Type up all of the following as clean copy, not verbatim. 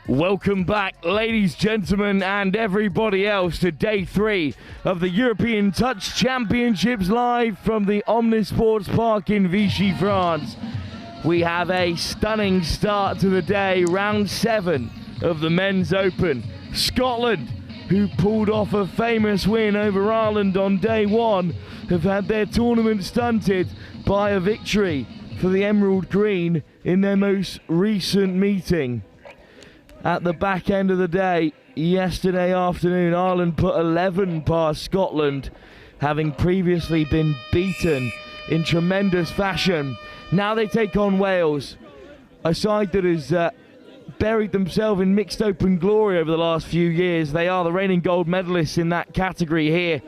Welcome back, ladies, gentlemen, and everybody else, to day 3 of the European Touch Championships live from the Omnisports Park in Vichy, France. We have a stunning start to the day, round 7 of the Men's Open. Scotland, who pulled off a famous win over Ireland on day 1, have had their tournament stunted by a victory for the Emerald Green in their most recent meeting. At the back end of the day, yesterday afternoon, Ireland put 11 past Scotland, having previously been beaten in tremendous fashion. Now they take on Wales, a side that has buried themselves in mixed open glory over the last few years. They are the reigning gold medalists in that category here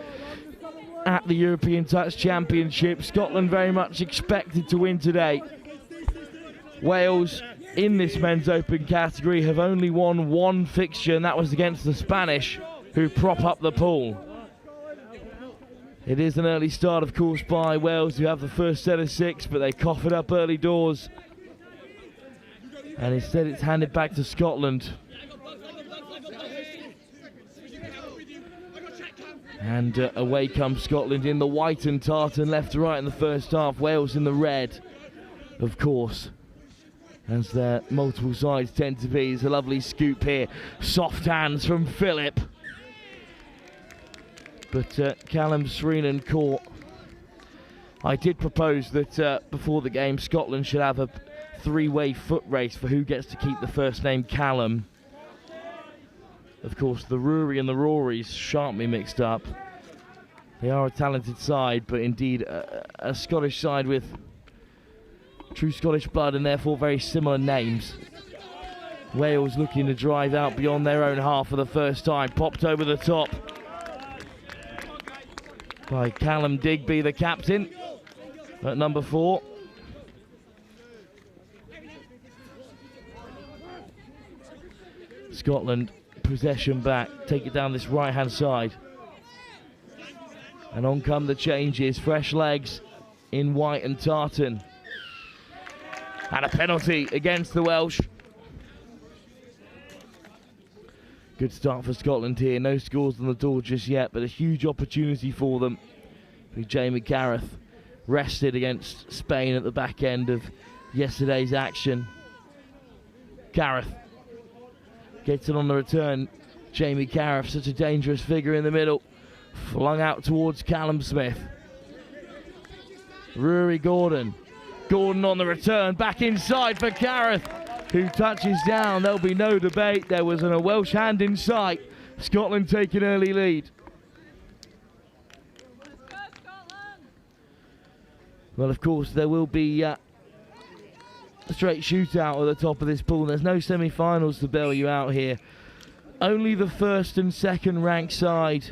at the European Touch Championship. Scotland very much expected to win today. Wales, in this Men's Open category, have only won one fixture, and that was against the Spanish, who prop up the pool. It is an early start, of course, by Wales, who have the first set of 6, but they cough it up early doors. And instead it's handed back to Scotland. And away comes Scotland in the white and tartan, left to right in the first half. Wales in the red, of course, as their multiple sides tend to be. It's a lovely scoop here. Soft hands from Philip. But Callum Sreenan caught. I did propose that before the game, Scotland should have a 3-way foot race for who gets to keep the first name Callum. Of course, the Rory and the Rorys sharply mixed up. They are a talented side, but indeed a Scottish side with true Scottish blood and therefore very similar names. Wales looking to drive out beyond their own half for the first time. Popped over the top by Callum Digby, the captain, at number 4. Scotland, possession back, take it down this right-hand side. And on come the changes, fresh legs in white and tartan. And a penalty against the Welsh. Good start for Scotland here. No scores on the door just yet, but a huge opportunity for them. Jamie Gareth rested against Spain at the back end of yesterday's action. Gareth gets it on the return. Jamie Gareth, such a dangerous figure in the middle. Flung out towards Callum Smith. Rory Gordon. Gordon on the return, back inside for Gareth, who touches down. There'll be no debate. There was a Welsh hand in sight. Scotland take an early lead. Well, of course, there will be a straight shootout at the top of this pool. There's no semi-finals to bail you out here. Only the first and second ranked side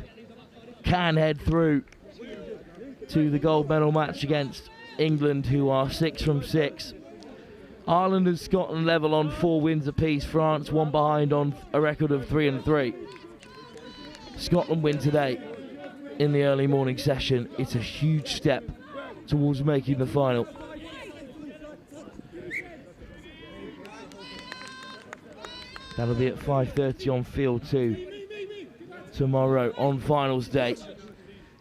can head through to the gold medal match against England, who are 6 from 6. Ireland and Scotland level on 4 wins apiece. France one behind on a record of 3 and 3. Scotland win today in the early morning session. It's a huge step towards making the final. That'll be at 5:30 on Field 2 tomorrow on finals day.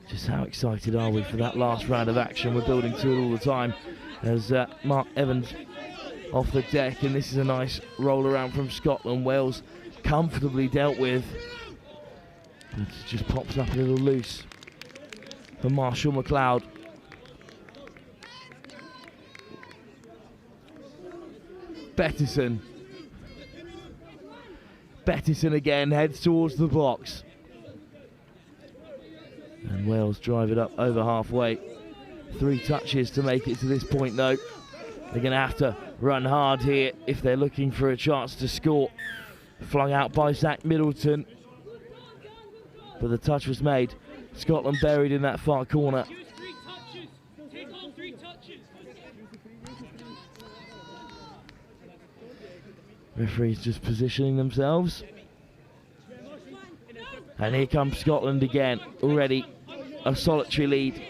Just how excited are we for that last round of action? We're building to it all the time as Mark Evans off the deck, and this is a nice roll around from Scotland. Wales comfortably dealt with. It just pops up a little loose for Marshall McLeod. Bettison. Bettison again heads towards the box. And Wales drive it up over halfway. 3 touches to make it to this point though. They're going to have to run hard here if they're looking for a chance to score. Flung out by Zach Middleton. But the touch was made. Scotland buried in that far corner. Referees just positioning themselves. And here comes Scotland again. Already a solitary lead.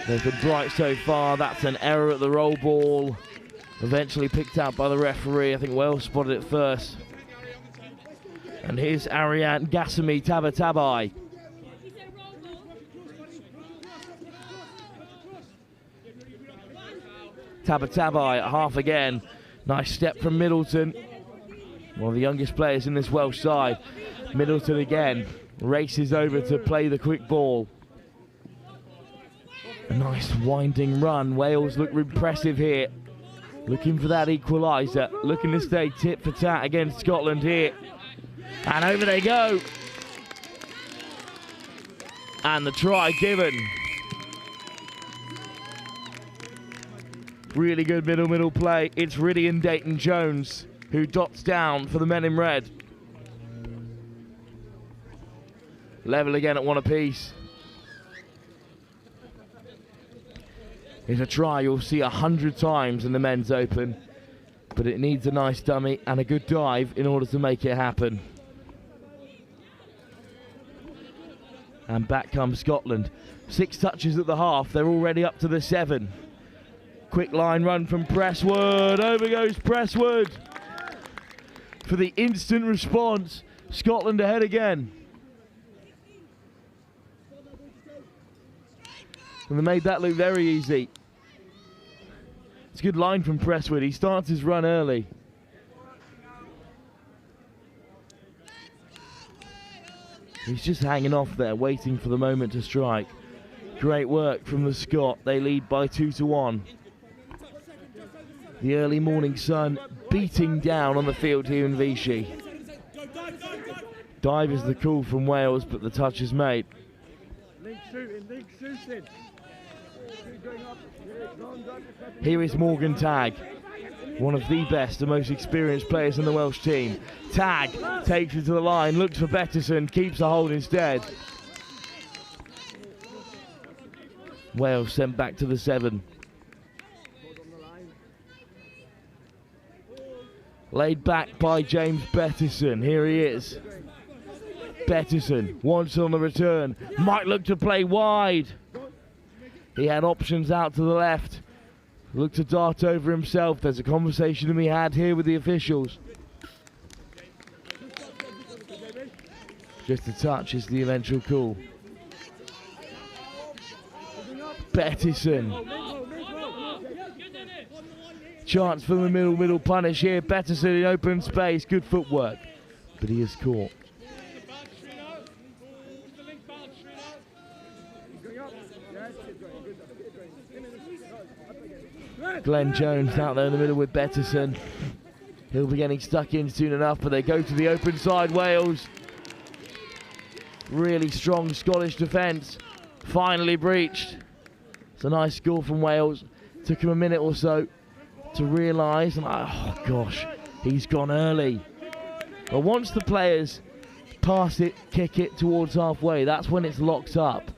They've been bright so far. That's an error at the roll ball. Eventually picked out by the referee. I think Wales spotted it first. And here's Ariane Gassami Tabatabai. Tabatabai at half again. Nice step from Middleton. One of the youngest players in this Welsh side. Middleton again. Races over to play the quick ball. A nice winding run. Wales look impressive here. Looking for that equaliser. Looking to stay tit for tat against Scotland here. And over they go. And the try given. Really good middle play. It's Rydian Dayton-Jones who dots down for the men in red. Level again at one apiece. It's a try you'll see 100 times in the men's open, but it needs a nice dummy and a good dive in order to make it happen. And back comes Scotland. 6 touches at the half, they're already up to the 7. Quick line run from Presswood, over goes Presswood. For the instant response, Scotland ahead again. And they made that look very easy. It's a good line from Presswood. He starts his run early. He's just hanging off there, waiting for the moment to strike. Great work from the Scot. They lead by 2-1. The early morning sun beating down on the field here in Vichy. Dive is the call from Wales, but the touch is made. Here is Morgan Tagg, one of the best and most experienced players in the Welsh team. Tagg takes it to the line, looks for Bettison, keeps a hold instead. Wales sent back to the 7. Laid back by James Bettison. Here he is. Bettison wants on the return. Might look to play wide. He had options out to the left. Looked to dart over himself. There's a conversation to be had here with the officials. Just a touch is the eventual call. Bettison. Chance for the middle punish here. Bettison in open space. Good footwork. But he is caught. Glenn Jones out there in the middle with Bettison. He'll be getting stuck in soon enough, but they go to the open side, Wales. Really strong Scottish defence. Finally breached. It's a nice score from Wales. Took him a minute or so to realise, and oh gosh, he's gone early. But once the players pass it, kick it towards halfway, that's when it's locked up.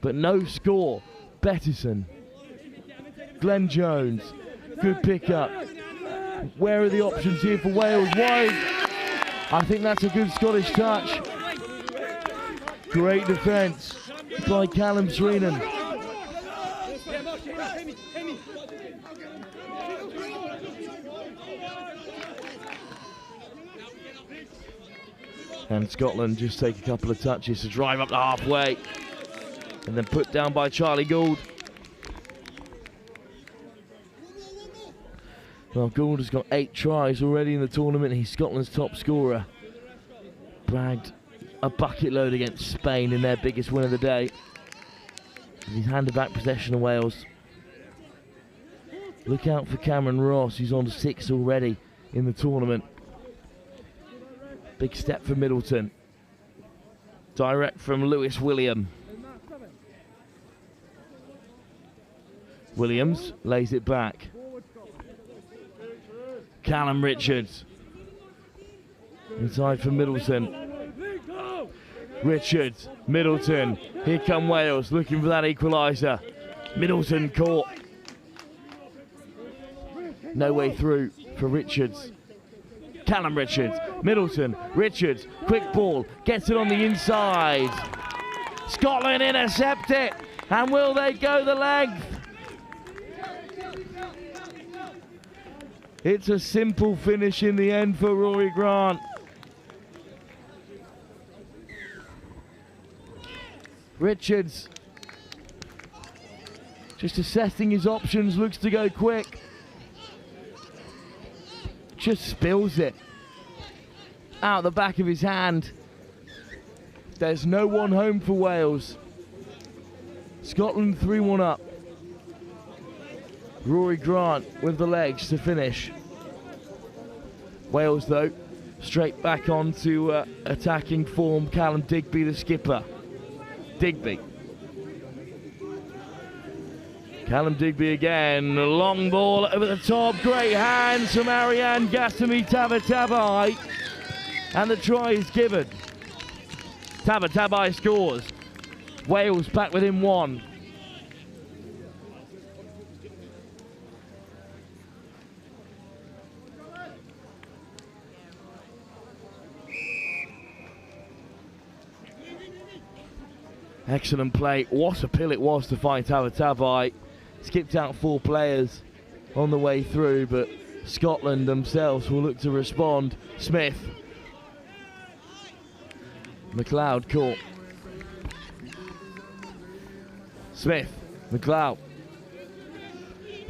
But no score. Bettison. Glenn Jones. Good pickup. Where are the options here for Wales? Wide. I think that's a good Scottish touch. Great defence by Callum Sreenan. And Scotland just take a couple of touches to drive up to halfway. And then put down by Charlie Gould. Well, Gould has got 8 tries already in the tournament. He's Scotland's top scorer. Bagged a bucket load against Spain in their biggest win of the day. He's handed back possession of Wales. Look out for Cameron Ross, who's on 6 already in the tournament. Big step for Middleton. Direct from Lewis William. Williams lays it back. Callum Richards. Inside for Middleton. Richards, Middleton. Here come Wales looking for that equaliser. Middleton caught. No way through for Richards. Callum Richards, Middleton, Richards, quick ball, gets it on the inside. Scotland intercept it, and will they go the length? It's a simple finish in the end for Rory Grant. Richards just assessing his options, looks to go quick. Just spills it out the back of his hand. There's no one home for Wales. Scotland 3-1 up. Rory Grant with the legs to finish. Wales, though, straight back onto attacking form. Callum Digby, the skipper. Digby. Callum Digby again. Long ball over the top. Great hands from Ariane Gassamy-Tabatabai. And the try is given. Tabatabai scores. Wales back within one. Excellent play. What a pill it was to find Tabatabai. Skipped out 4 players on the way through, but Scotland themselves will look to respond. Smith. McLeod caught. Smith. McLeod.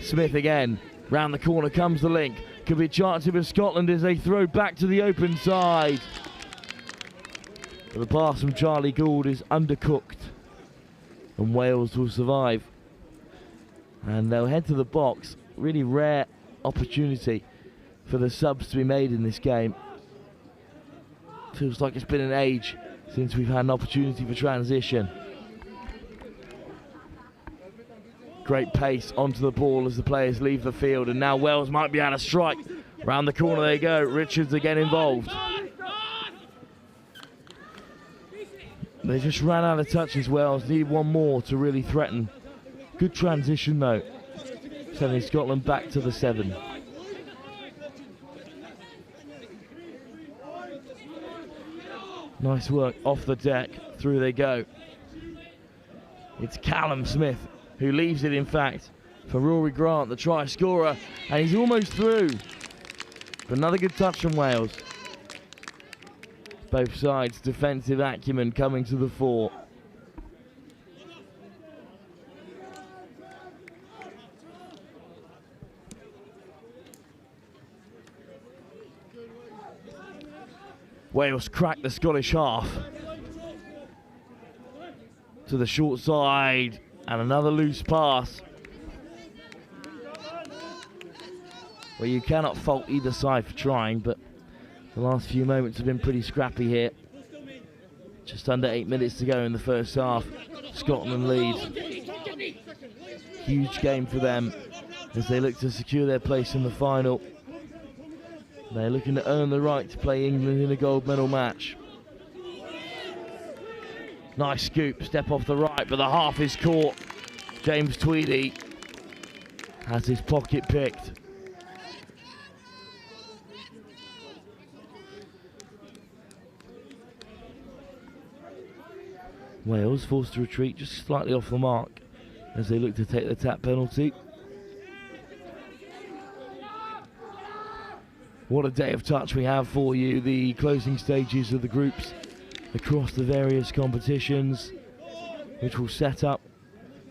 Smith again. Round the corner comes the link. Could be a chance for Scotland as they throw back to the open side. But the pass from Charlie Gould is undercooked. And Wales will survive. And they'll head to the box. Really rare opportunity for the subs to be made in this game. Feels like it's been an age since we've had an opportunity for transition. Great pace onto the ball as the players leave the field, and now Wales might be able to strike. Round the corner they go. Richards again involved. They just ran out of touches. Wales need one more to really threaten. Good transition though, sending Scotland back to the 7. Nice work off the deck. Through they go. It's Callum Smith who leaves it, in fact, for Rory Grant, the try scorer, and he's almost through. But another good touch from Wales. Both sides, defensive acumen coming to the fore. Wales crack the Scottish half. To the short side, and another loose pass. Well, you cannot fault either side for trying, but the last few moments have been pretty scrappy here. Just under 8 minutes to go in the first half. Scotland lead. Huge game for them as they look to secure their place in the final. They're looking to earn the right to play England in a gold medal match. Nice scoop, step off the right, but the half is caught. James Tweedy has his pocket picked. Wales forced to retreat just slightly off the mark as they look to take the tap penalty. What a day of touch we have for you. The closing stages of the groups across the various competitions, which will set up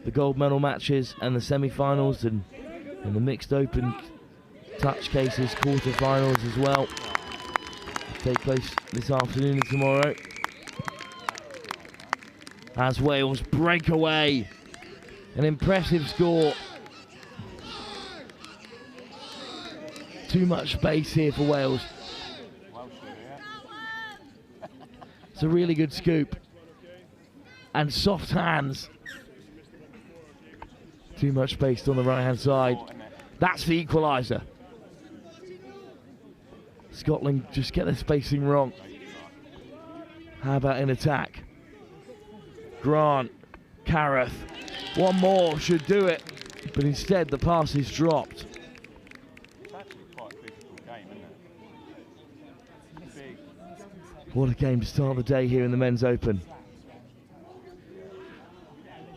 the gold medal matches and the semi-finals, and the mixed open touch cases quarter-finals as well. Take place this afternoon and tomorrow. As Wales break away. An impressive score. Too much space here for Wales. It's a really good scoop. And soft hands. Too much space on the right-hand side. That's the equaliser. Scotland just get their spacing wrong. How about in attack? Grant, Careth. One more should do it. But instead the pass is dropped. What a game to start the day here in the Men's Open.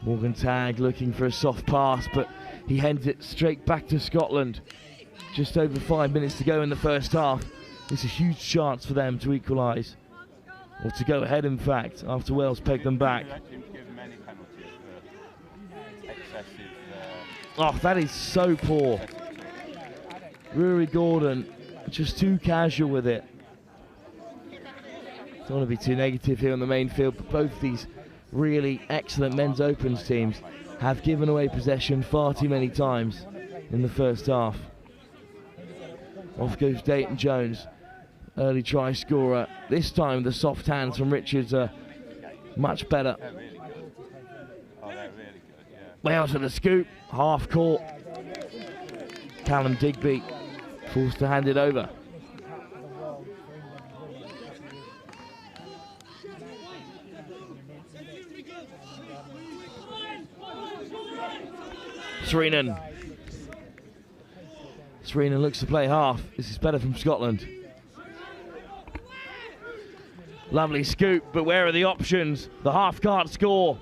Morgan Tagg looking for a soft pass, but he heads it straight back to Scotland. Just over 5 minutes to go in the first half. It's a huge chance for them to equalise. Or to go ahead, in fact, after Wales pegged them back. Oh, that is so poor. Rory Gordon, just too casual with it. Don't want to be too negative here on the main field, but both these really excellent men's opens teams have given away possession far too many times in the first half. Off goes Dayton Jones, early try scorer. This time the soft hands from Richards are much better. Wales with a scoop, half court. Callum Digby forced to hand it over. Sreenan looks to play half. This is better from Scotland. Lovely scoop, but where are the options? The half can't score.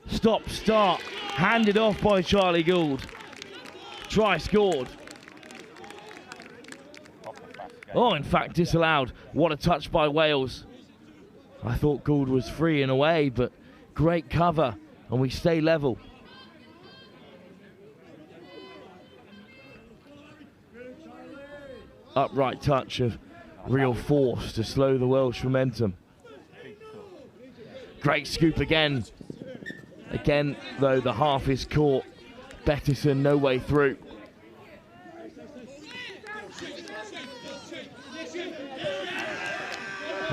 Stop, start, handed off by Charlie Gould. Try scored. Oh, in fact, disallowed. What a touch by Wales. I thought Gould was free in a way, but great cover, and we stay level. Upright touch of real force to slow the Welsh momentum. Great scoop again. Again, though, the half is caught. Bettison no way through.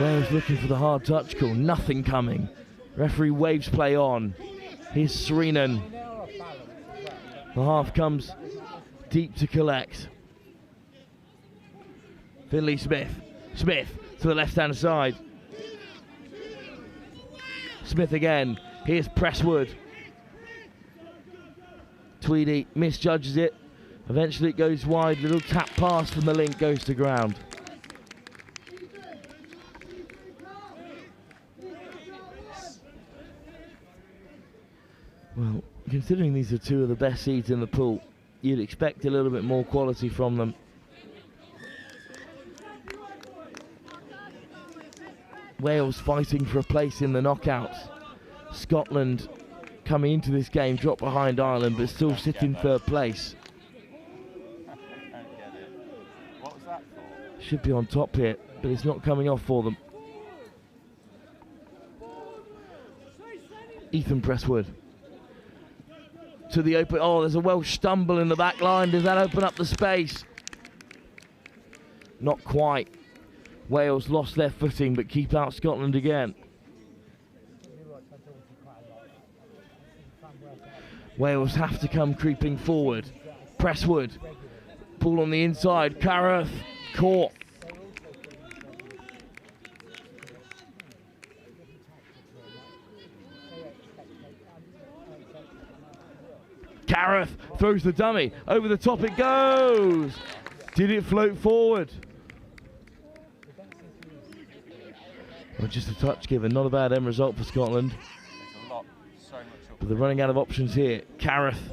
Wales looking for the hard touch call. Nothing coming. Referee waves play on. Here's Sreenan. The half comes deep to collect. Finley Smith. Smith to the left-hand side. Smith again. Here's Presswood. Tweedy misjudges it. Eventually it goes wide. Little tap pass from the link goes to ground. Well, considering these are two of the best seeds in the pool, you'd expect a little bit more quality from them. Wales fighting for a place in the knockouts. Scotland coming into this game dropped behind Ireland but still sit in third place. Should be on top here, but it's not coming off for them. Ethan Presswood to the open. Oh, there's a Welsh stumble in the back line. Does that open up the space? Not quite. Wales lost their footing but keep out Scotland again. Wales have to come creeping forward. Presswood, ball on the inside. Carruth, caught. Carruth throws the dummy. Over the top it goes. Did it float forward? Well, just a touch given. Not a bad end result for Scotland. But they're running out of options here. Carruth.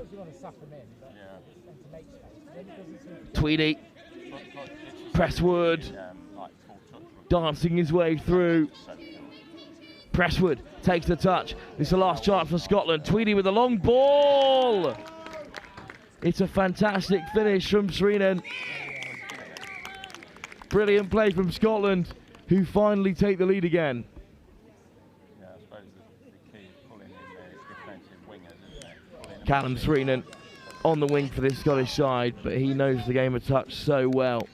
Tweedy. Presswood. Dancing his way through. Presswood takes the touch. This is the last chance for Scotland. Tweedy with a long ball. It's a fantastic finish from Sreenan. Brilliant play from Scotland, who finally take the lead again. Yeah, I suppose the key is pulling in their defensive wingers, isn't it? Callum Sreenan on the wing for this Scottish side, but he knows the game of touch so well.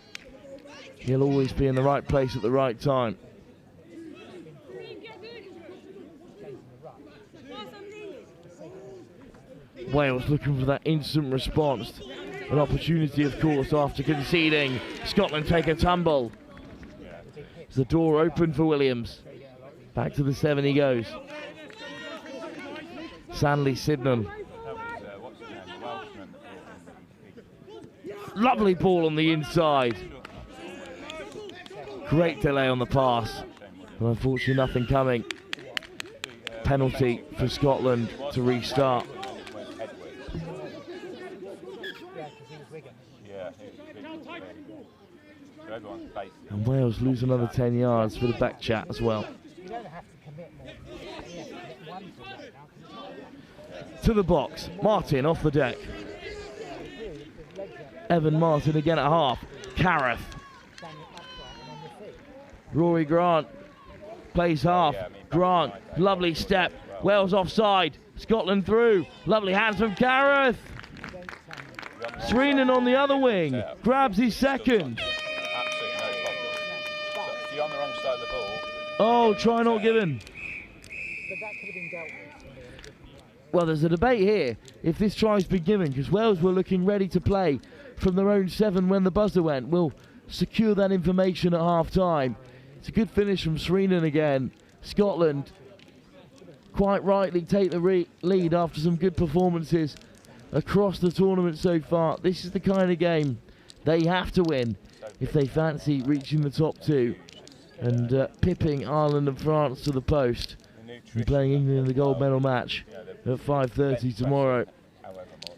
He'll always be in the right place at the right time. Wales looking for that instant response. An opportunity, of course, after conceding. Scotland take a tumble. The door open for Williams. Back to the 7 he goes. Sanley Sydenham. Lovely ball on the inside. Great delay on the pass. But unfortunately nothing coming. Penalty for Scotland to restart. And Wales lose another 10 yards for the back chat as well. To the box. Martin off the deck. Evan Martin again at half. Careth. Rory Grant plays half. Grant, lovely step. Wales offside. Scotland through. Lovely hands from Careth. Sreenan on the other wing. Grabs his second. Absolutely no problem. So if you're on the wrong side of the ball. Oh, try not given. Well, there's a debate here if this try's been given, because Wales were looking ready to play from their own 7 when the buzzer went. We'll secure that information at half-time. It's a good finish from Sreenan again. Scotland quite rightly take the lead after some good performances across the tournament so far. This is the kind of game they have to win if they fancy reaching the top 2 and pipping Ireland and France to the post and playing England in the gold medal match at 5:30 tomorrow.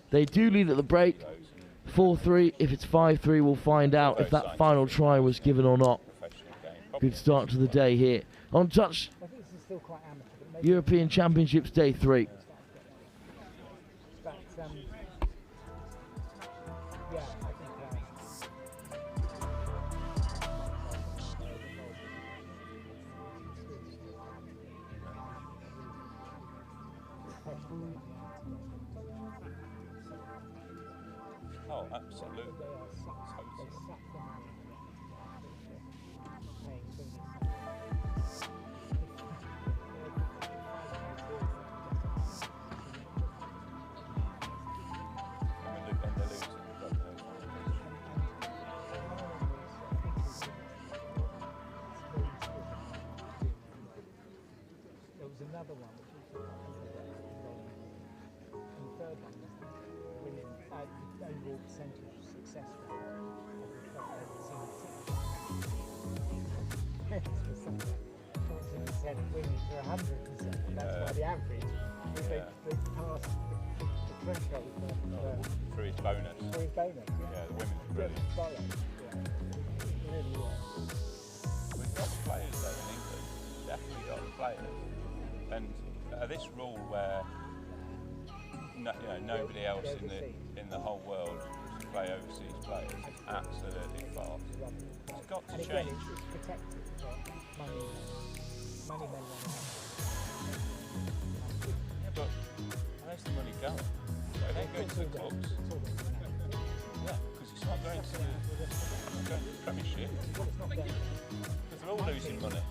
They do lead at the break, 4-3. If it's 5-3, we'll find out if that final try was given or not. Good start to the day here. On touch, European Championships Day 3. Oh, absolutely. Another one, and the third one was winning overall percentage of success rate. Winning for 100%. That's why the average is they passed the threshold for his bonus. For his bonus, Yeah, the women's brilliant. It really was. We've got players though in England. Definitely got players. And this rule where nobody else in the whole world can play overseas players is absolutely false. It's got to change. It's protected, but money men want to have. Yeah, but where's the money going? Are they going to the clubs? Yeah, because it's not going to the Premiership. Because they're all losing money.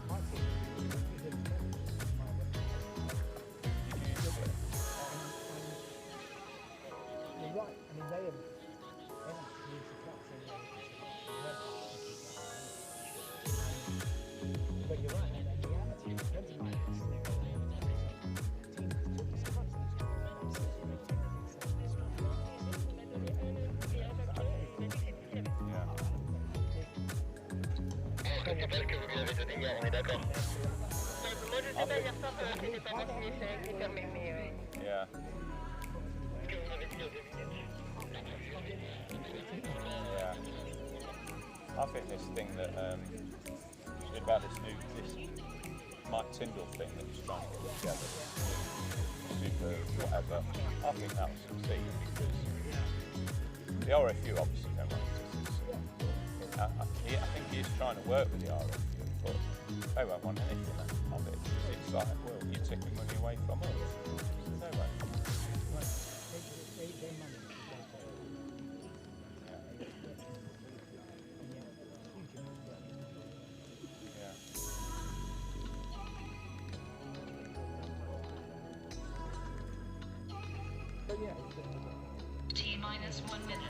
You're right. I mean, they have used the cuts but you're right. In reality, it depends on Yeah. Yeah. I think this thing that about this Mike Tyndall thing that he's trying to get together, super whatever, I think that will succeed because the RFU obviously don't want it. I think he is trying to work with the RFU, but they won't want anything of it. It's like, well, you're taking money away from us. They won't. T-minus 1 minute.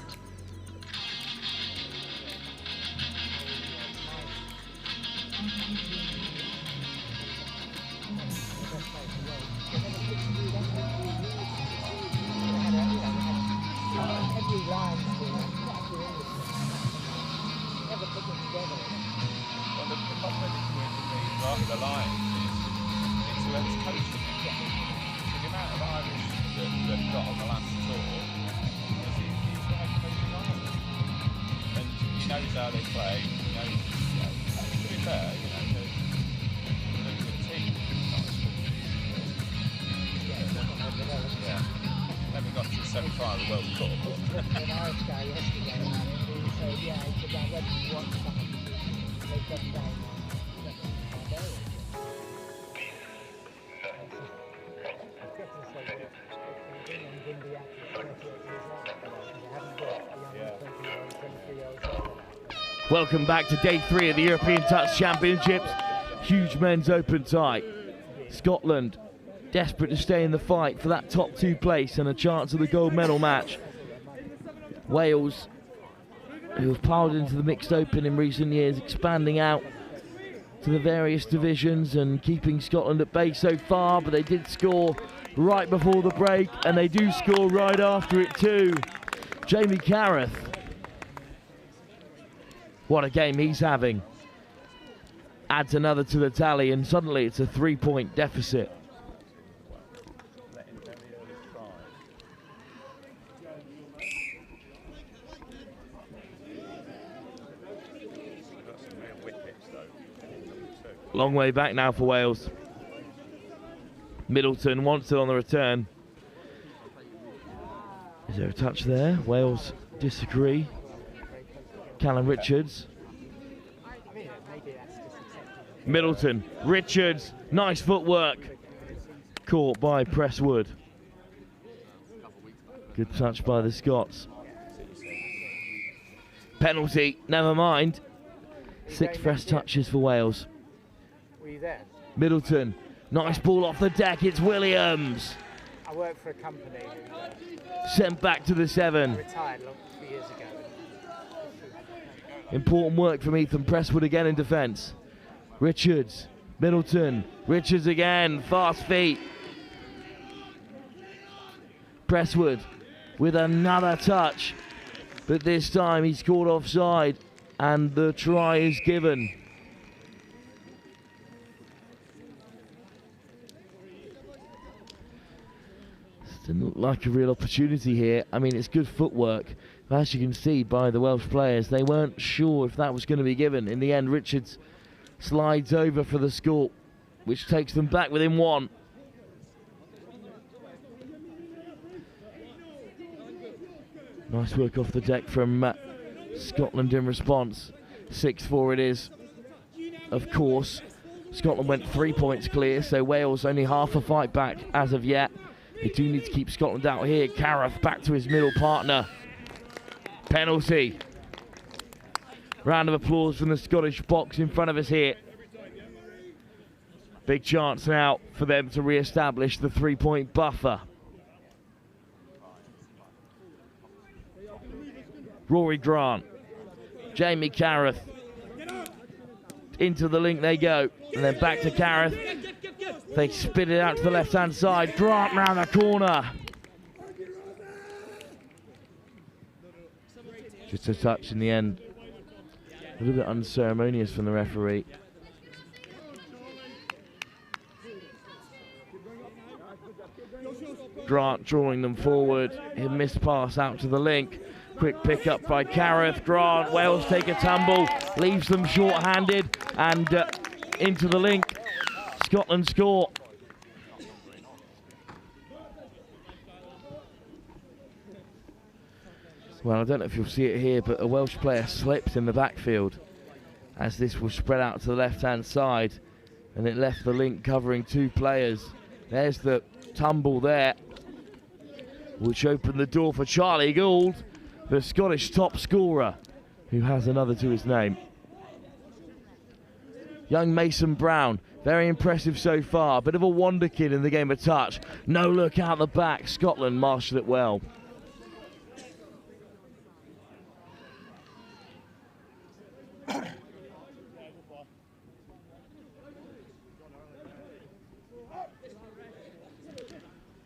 Every line never put them together. Well, the problem with the line is it's whoever's coaching. So the amount of Irish that got on the last tour, he's the head coach of Ireland. And he knows how they play, he knows, to be fair, they're a good team. Yeah. Never got to the semi-final of the World Cup. An Irish guy yesterday. yeah, because I went to watch some of them. They've gone down Barbarians. It's like they've been on Dundee after 38 years old. And they haven't got a young 20-year-old, 23-year-old. Welcome back to day 3 of the European Touch Championships. Huge men's open tie. Scotland desperate to stay in the fight for that top 2 place and a chance of the gold medal match. Wales, who have piled into the mixed open in recent years, expanding out to the various divisions and keeping Scotland at bay so far, but they did score right before the break and they do score right after it too. Jamie Carruth. What a game he's having. Adds another to the tally and suddenly it's a 3-point deficit. Long way back now for Wales. Middleton wants it on the return. Is there a touch there? Wales disagree. Callum Richards. Middleton, Richards, nice footwork. Caught by Presswood. Good touch by the Scots. Penalty, never mind. 6 fresh touches for Wales. Were you there? Middleton, nice ball off the deck, it's Williams. I worked for a company who Sent back to the 7. retired a few years ago. Important work from Ethan Presswood again in defence. Richards, Middleton, Richards again, fast feet. Presswood with another touch, but this time he's caught offside and the try is given. Didn't look like a real opportunity here. I mean, it's good footwork. But as you can see by the Welsh players, they weren't sure if that was going to be given. In the end, Richards slides over for the score, which takes them back within 1. Nice work off the deck from Scotland in response. 6-4 it is. Of course, Scotland went 3 points clear, so Wales only half a fight back as of yet. They do need to keep Scotland out here. Carruth back to his middle partner. Penalty. Round of applause from the Scottish box in front of us here. Big chance now for them to re-establish the 3-point buffer. Rory Grant. Jamie Carruth. Into the link they go. And then back to Carruth. They spit it out to the left-hand side. Grant round the corner. Just a touch in the end. A little bit unceremonious from the referee. Grant drawing them forward. He missed pass out to the link. Quick pick up by Carruth. Grant, Wales take a tumble. Leaves them short-handed and into the link. Scotland score. Well, I don't know if you'll see it here, but a Welsh player slipped in the backfield as this was spread out to the left-hand side, and it left the link covering 2 players. There's the tumble there, which opened the door for Charlie Gould, the Scottish top scorer, who has another to his name. Young Mason Brown, very impressive so far. Bit of a wonder kid in the game of touch. No look out the back. Scotland marshalled it well.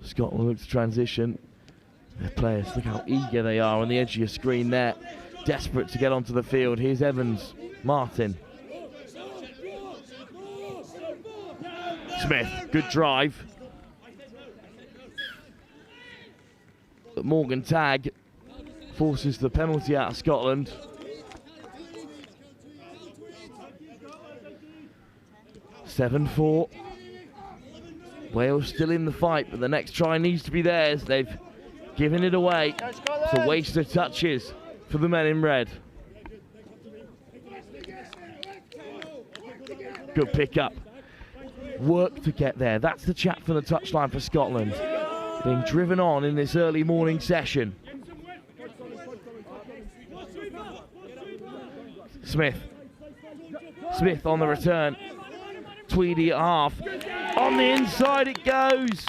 Scotland looks to transition. Their players, look how eager they are on the edge of your screen there. Desperate to get onto the field. Here's Evans, Martin. Smith, good drive. But Morgan Tagg forces the penalty out of Scotland. (7-4). Wales still in the fight, but the next try needs to be theirs. They've given it away. It's a waste of touches for the men in red. Good pick up. Work to get there. That's the chat from the touchline for Scotland. Being driven on in this early morning session. Smith. Smith on the return. Tweedy at half. On the inside it goes.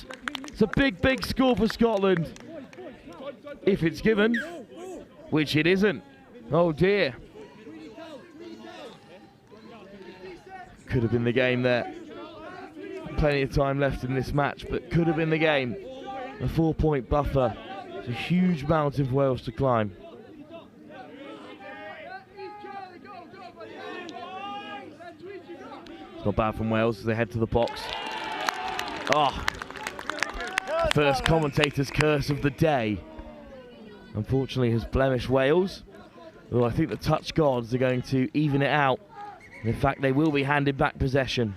It's a big, big score for Scotland. If it's given, which it isn't. Oh dear. Could have been the game there. Plenty of time left in this match, but could have been the game. A 4-point buffer. It's a huge mountain for Wales to climb. It's not bad from Wales as they head to the box. Oh, first commentator's curse of the day. Unfortunately has blemished Wales. Well, I think the touch gods are going to even it out. And in fact, they will be handed back possession.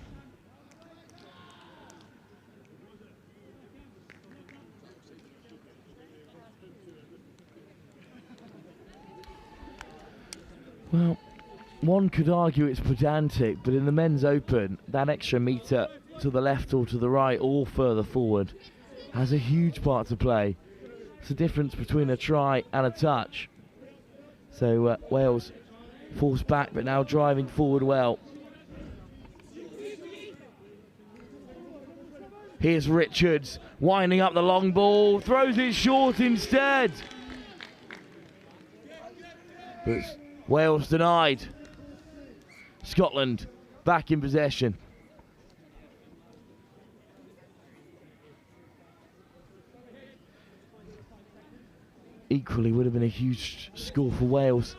Well, one could argue it's pedantic, but in the men's open, that extra metre to the left or to the right or further forward has a huge part to play. It's the difference between a try and a touch. So Wales forced back, but now driving forward well. Here's Richards, winding up the long ball, throws it short instead. But Wales denied. Scotland back in possession. Equally would have been a huge score for Wales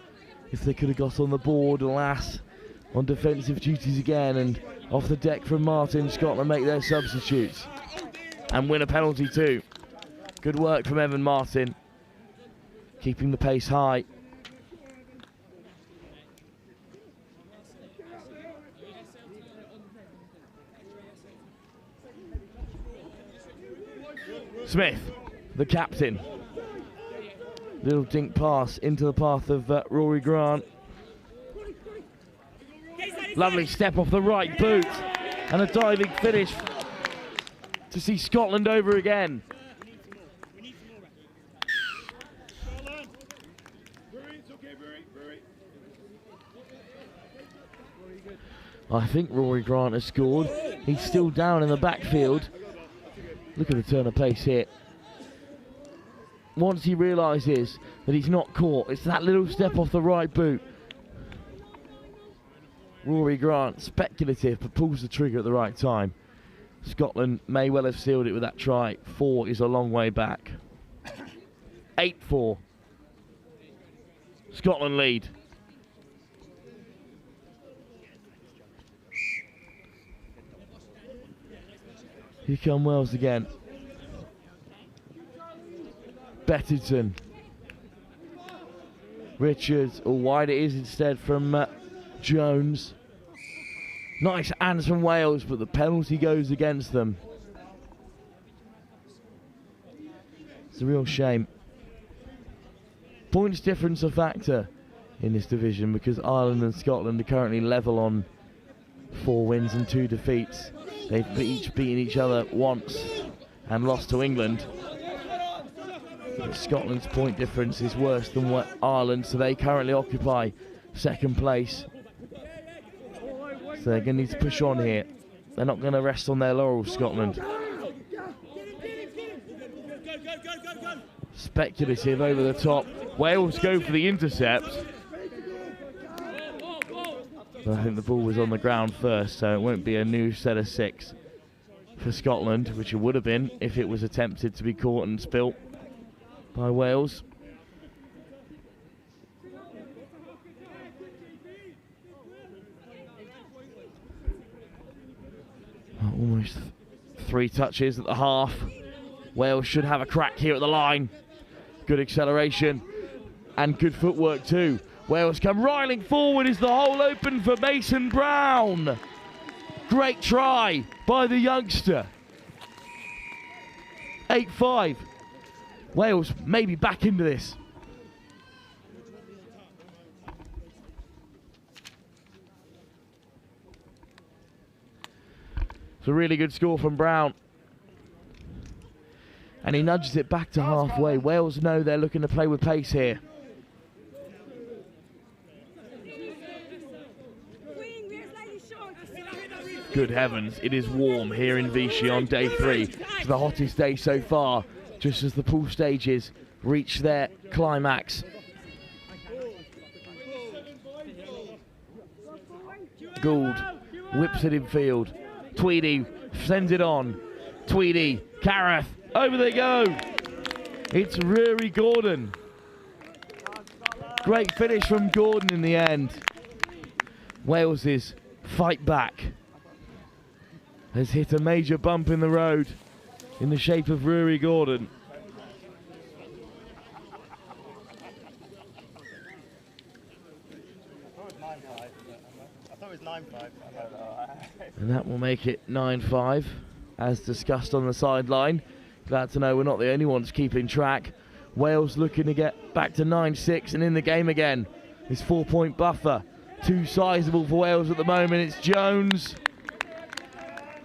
if they could have got on the board. Alas, on defensive duties again, and off the deck from Martin, Scotland make their substitutes and win a penalty too. Good work from Evan Martin, keeping the pace high. Smith, the captain. Little dink pass into the path of Rory Grant. Lovely step off the right boot and a diving finish to see Scotland over again. I think Rory Grant has scored. He's still down in the backfield. Look at the turn of pace here. Once he realises that he's not caught, it's that little step off the right boot. Rory Grant, speculative, but pulls the trigger at the right time. Scotland may well have sealed it with that try. 4 is a long way back. 8-4. Scotland lead. Here come Wales again. Bettington. Richards, or wide it is instead from Jones. Nice hands from Wales, but the penalty goes against them. It's a real shame. Points difference a factor in this division because Ireland and Scotland are currently level on 4 wins and 2 defeats. They've each beaten each other once and lost to England. But Scotland's point difference is worse than what Ireland, so they currently occupy 2nd place. So they're going to need to push on here. They're not going to rest on their laurels, Scotland. Speculative over the top. Wales go for the intercept. But I think the ball was on the ground first, so it won't be a new set of 6 for Scotland, which it would have been if it was attempted to be caught and spilt by Wales. Almost 3 touches at the half. Wales should have a crack here at the line. Good acceleration and good footwork too. Wales come riling forward. Is the hole open for Mason Brown? Great try by the youngster. 8-5. Wales maybe back into this. It's a really good score from Brown. And he nudges it back to halfway. Wales know they're looking to play with pace here. Good heavens, it is warm here in Vichy on day 3. It's the hottest day so far, just as the pool stages reach their climax. Gould whips it in field. Tweedy sends it on. Tweedy, Careth, over they go. It's Rory Gordon. Great finish from Gordon in the end. Wales's fight back has hit a major bump in the road in the shape of Rory Gordon. And that will make it 9-5, as discussed on the sideline. Glad to know we're not the only ones keeping track. Wales looking to get back to 9-6 and in the game again. This 4-point buffer, too sizable for Wales at the moment. It's Jones.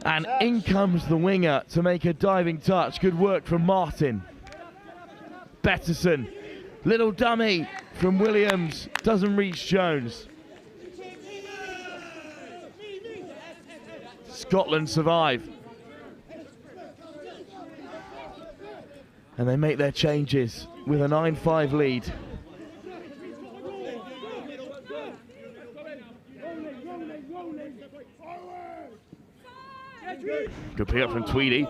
And in comes the winger to make a diving touch. Good work from Martin. Betterson, little dummy from Williams, doesn't reach Jones. Scotland survive. And they make their changes with a 9-5 lead. Good pick up from Tweedy.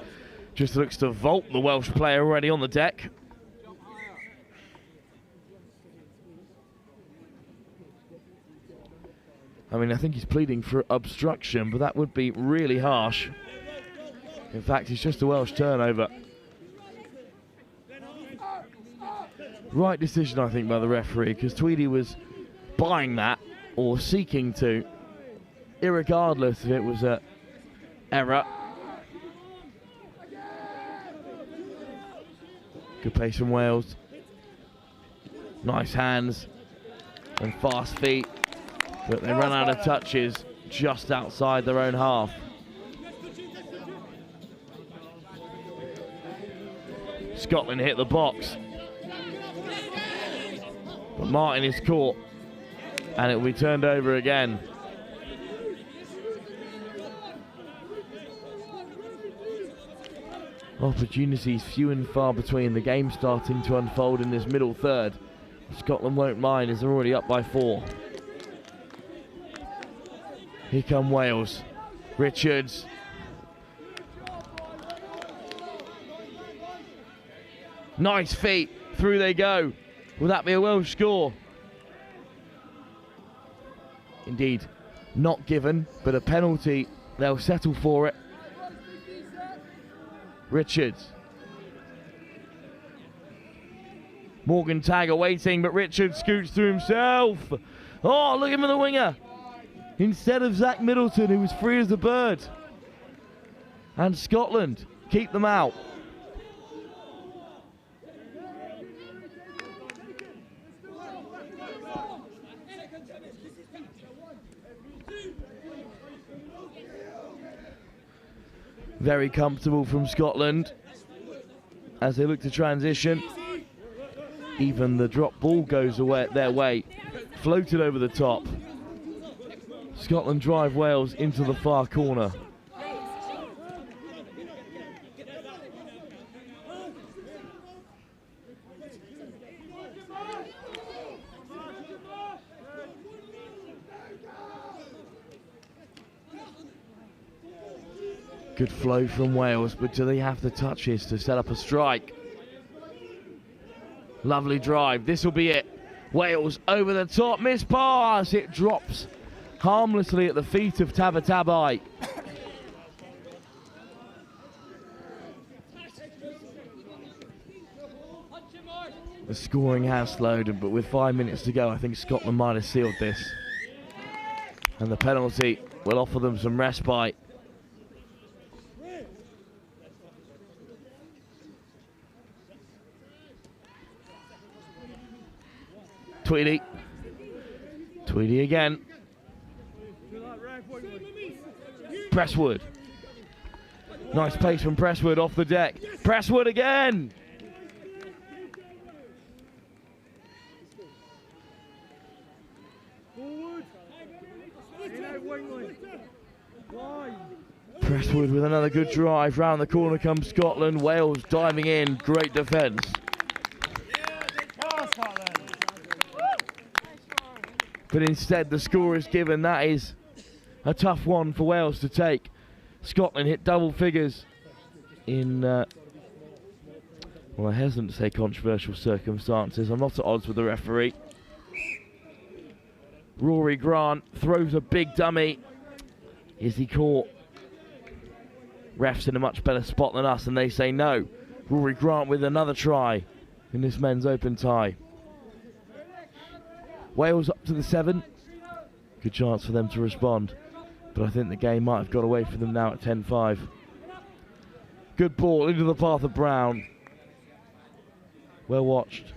Just looks to vault the Welsh player already on the deck. I mean, I think he's pleading for obstruction, but that would be really harsh. In fact, it's just a Welsh turnover. Right decision, I think, by the referee, because Tweedy was buying that, or seeking to, irregardless if it was an error. Good pace from Wales. Nice hands and fast feet. But they run out of touches just outside their own half. Scotland hit the box. But Martin is caught. And it will be turned over again. Opportunities few and far between. The game starting to unfold in this middle third. Scotland won't mind as they're already up by 4. Here come Wales. Richards. Nice feet. Through they go. Will that be a Welsh score? Indeed. Not given, but a penalty. They'll settle for it. Richards. Morgan Tagger waiting, but Richards scoots through himself. Oh, looking for the winger. Instead of Zach Middleton, who was free as a bird. And Scotland keep them out. Very comfortable from Scotland as they look to transition. Even the drop ball goes away their way. Floated over the top. Scotland drive Wales into the far corner. Good flow from Wales, but do they have the touches to set up a strike? Lovely drive, this will be it. Wales over the top, miss pass, it drops harmlessly at the feet of Tabatabai. The scoring has slowed, but with 5 minutes to go, I think Scotland might have sealed this. And the penalty will offer them some respite. Tweedy. Tweedy again. Presswood. Nice pace from Presswood off the deck. Presswood again! Presswood with another good drive. Round the corner comes Scotland. Wales diving in. Great defence. But instead the score is given. That is a tough one for Wales to take. Scotland hit double figures in, well, I hesitant to say controversial circumstances. I'm not at odds with the referee. Rory Grant throws a big dummy. Is he caught? Ref's in a much better spot than us and they say no. Rory Grant with another try in this men's open tie. Wales up to the 7. Good chance for them to respond. But I think the game might have got away from them now at 10-5. Good ball into the path of Brown. Well watched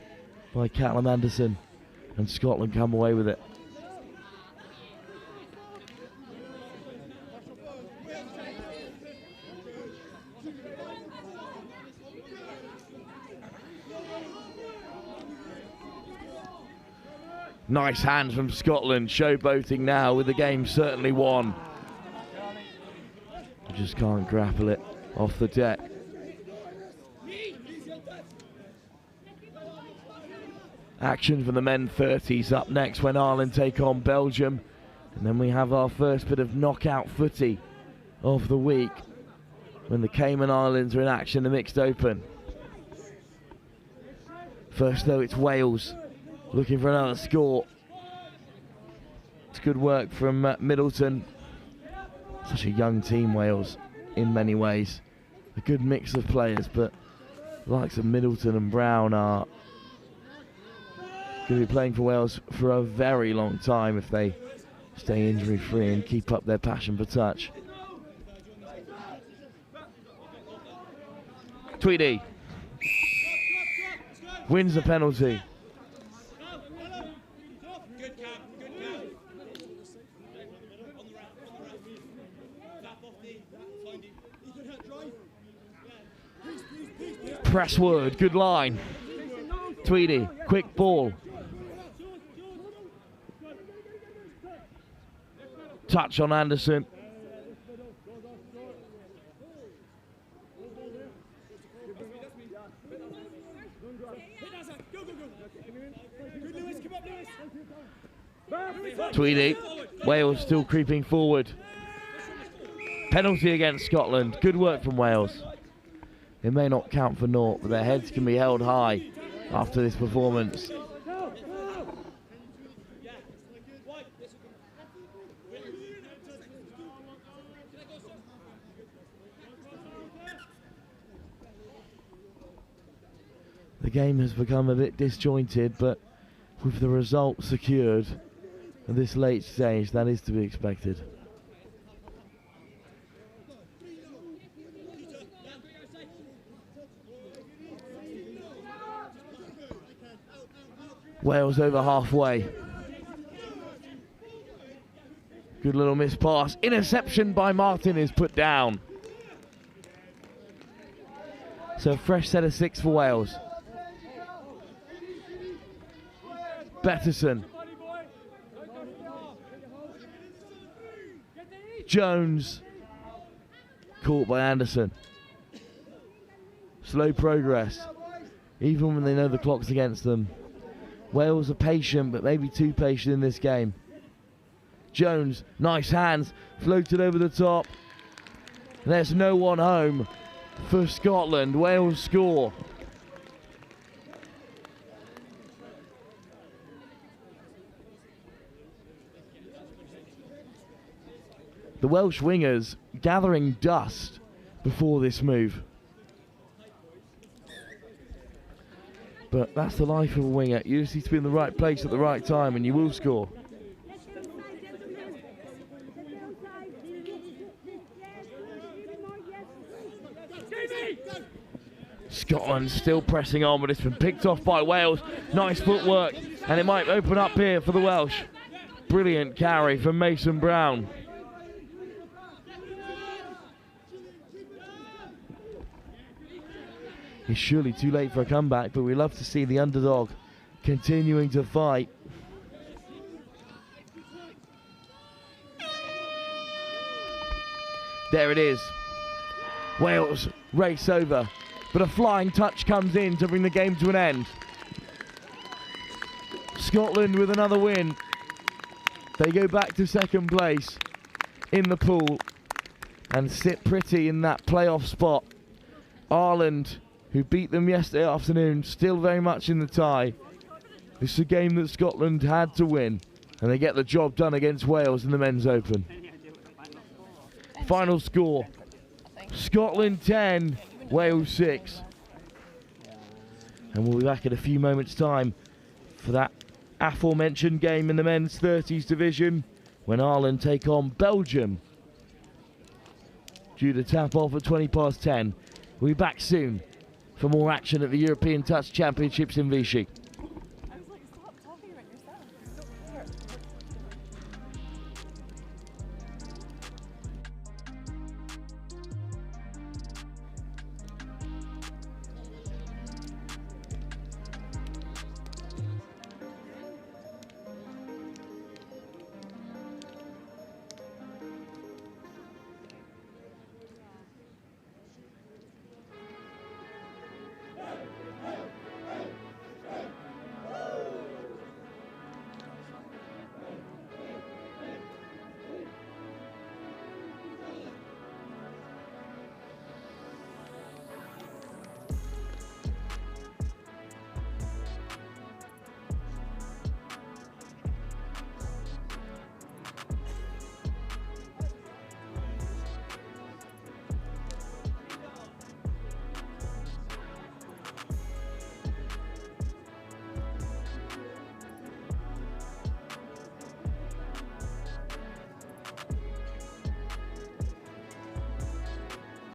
by Callum Anderson. And Scotland come away with it. Nice hands from Scotland, showboating now with the game certainly won. Just can't grapple it off the deck. Action for the men 30s up next when Ireland take on Belgium. And then we have our first bit of knockout footy of the week when the Cayman Islands are in action, the mixed open. First though, it's Wales looking for another score. It's good work from Middleton. Such a young team, Wales, in many ways. A good mix of players, but the likes of Middleton and Brown are going to be playing for Wales for a very long time if they stay injury-free and keep up their passion for touch. Tweedy wins the penalty. Presswood, good line. Tweedy, quick ball. Touch on Anderson. Tweedy, Wales still creeping forward. Penalty against Scotland. Good work from Wales. It may not count for naught, but their heads can be held high after this performance. The game has become a bit disjointed, but with the result secured at this late stage, that is to be expected. Wales over halfway. Good little miss pass. Interception by Martin is put down. So a fresh set of 6 for Wales. Betterson. Jones. Caught by Anderson. Slow progress. Even when they know the clock's against them. Wales are patient, but maybe too patient in this game. Jones, nice hands, floated over the top. There's no one home for Scotland. Wales score. The Welsh wingers gathering dust before this move. But that's the life of a winger. You just need to be in the right place at the right time and you will score. Scotland still pressing on, but it's been picked off by Wales. Nice footwork, and it might open up here for the Welsh. Brilliant carry from Mason Brown. It's surely too late for a comeback, but we love to see the underdog continuing to fight. There it is. Wales race over, but a flying touch comes in to bring the game to an end. Scotland with another win. They go back to second place in the pool and sit pretty in that playoff spot. Ireland, who beat them yesterday afternoon, still very much in the tie. This is a game that Scotland had to win, and they get the job done against Wales in the Men's Open. Final score, Scotland 10, Wales 6. And we'll be back in a few moments' time for that aforementioned game in the men's 30s division when Ireland take on Belgium. Due to tap off at 10:20. We'll be back soon for more action at the European Touch Championships in Vichy.